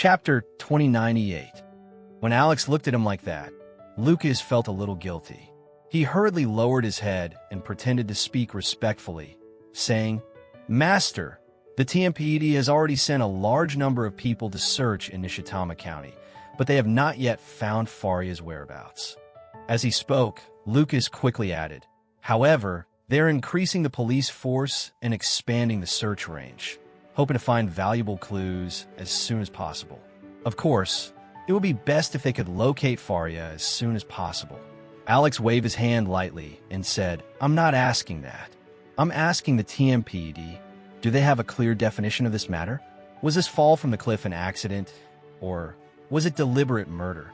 Chapter 2098. When Alex looked at him like that, Lucas felt a little guilty. He hurriedly lowered his head and pretended to speak respectfully, saying, "Master, the TMPD has already sent a large number of people to search in Nishitama County, but they have not yet found Faria's whereabouts." As he spoke, Lucas quickly added, "However, they're increasing the police force and expanding the search range, hoping to find valuable clues as soon as possible. Of course, it would be best if they could locate Faria as soon as possible." Alex waved his hand lightly and said, "I'm not asking that. I'm asking the TMPD, do they have a clear definition of this matter? Was this fall from the cliff an accident, or was it deliberate murder?"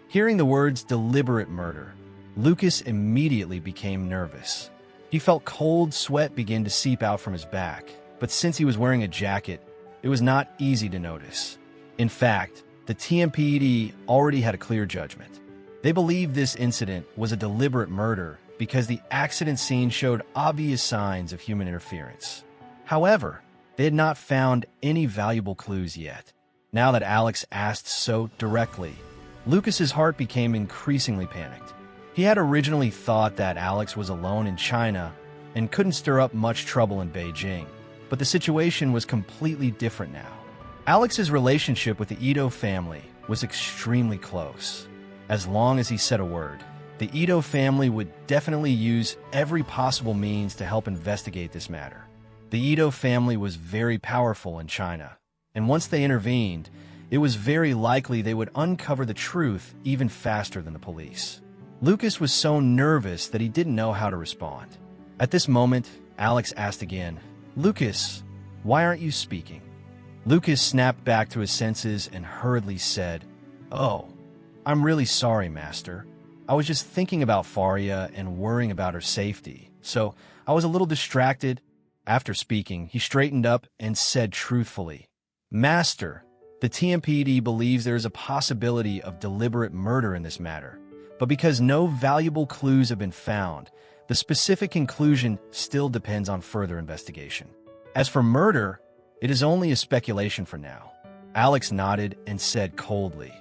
Hearing the words deliberate murder, Lucas immediately became nervous. He felt cold sweat begin to seep out from his back, but since he was wearing a jacket, it was not easy to notice. In fact, the TMPD already had a clear judgment. They believed this incident was a deliberate murder because the accident scene showed obvious signs of human interference. However, they had not found any valuable clues yet. Now that Alex asked so directly, Lucas's heart became increasingly panicked. He had originally thought that Alex was alone in China and couldn't stir up much trouble in Beijing, but the situation was completely different now. Alex's relationship with the Ito family was extremely close. As long as he said a word, the Ito family would definitely use every possible means to help investigate this matter. The Ito family was very powerful in China, and once they intervened, it was very likely they would uncover the truth even faster than the police. Lucas was so nervous that he didn't know how to respond. At this moment, Alex asked again, "Lucas, why aren't you speaking?" Lucas snapped back to his senses and hurriedly said, "Oh, I'm really sorry, Master. I was just thinking about Faria and worrying about her safety, so I was a little distracted." After speaking, he straightened up and said truthfully, "Master, the TMPD believes there is a possibility of deliberate murder in this matter, but because no valuable clues have been found, the specific conclusion still depends on further investigation. As for murder, it is only a speculation for now." Alex nodded and said coldly,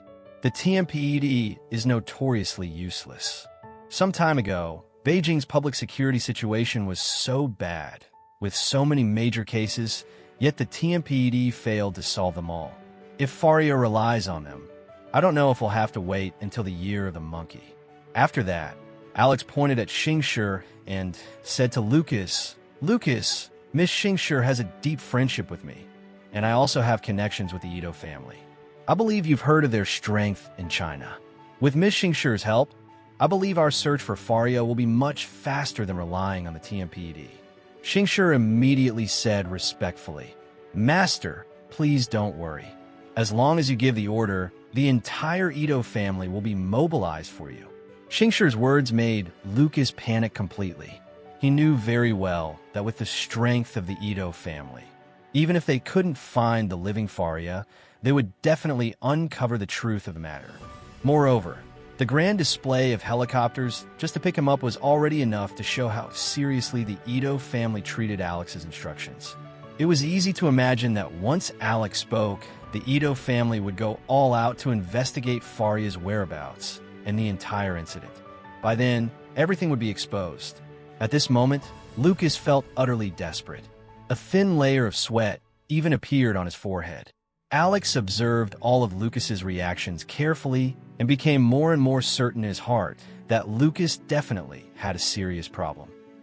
"The TMPD is notoriously useless. Some time ago, Beijing's public security situation was so bad, with so many major cases, yet the TMPD failed to solve them all. If Faria relies on them, I don't know if we'll have to wait until the year of the monkey." After that, Alex pointed at Xingshi and said to Lucas, "Lucas, Miss Xingshi has a deep friendship with me, and I also have connections with the Ito family. I believe you've heard of their strength in China. With Miss Xingshi's help, I believe our search for Faria will be much faster than relying on the TMPD." Xingshi immediately said respectfully, "Master, please don't worry. As long as you give the order, the entire Ito family will be mobilized for you." Xingshi's words made Lucas panic completely. He knew very well that with the strength of the Ito family, even if they couldn't find the living Faria, they would definitely uncover the truth of the matter. Moreover, the grand display of helicopters just to pick him up was already enough to show how seriously the Ito family treated Alex's instructions. It was easy to imagine that once Alex spoke, the Ito family would go all out to investigate Faria's whereabouts and the entire incident. By then, everything would be exposed. At this moment, Lucas felt utterly desperate. A thin layer of sweat even appeared on his forehead. Alex observed all of Lucas's reactions carefully and became more and more certain in his heart that Lucas definitely had a serious problem.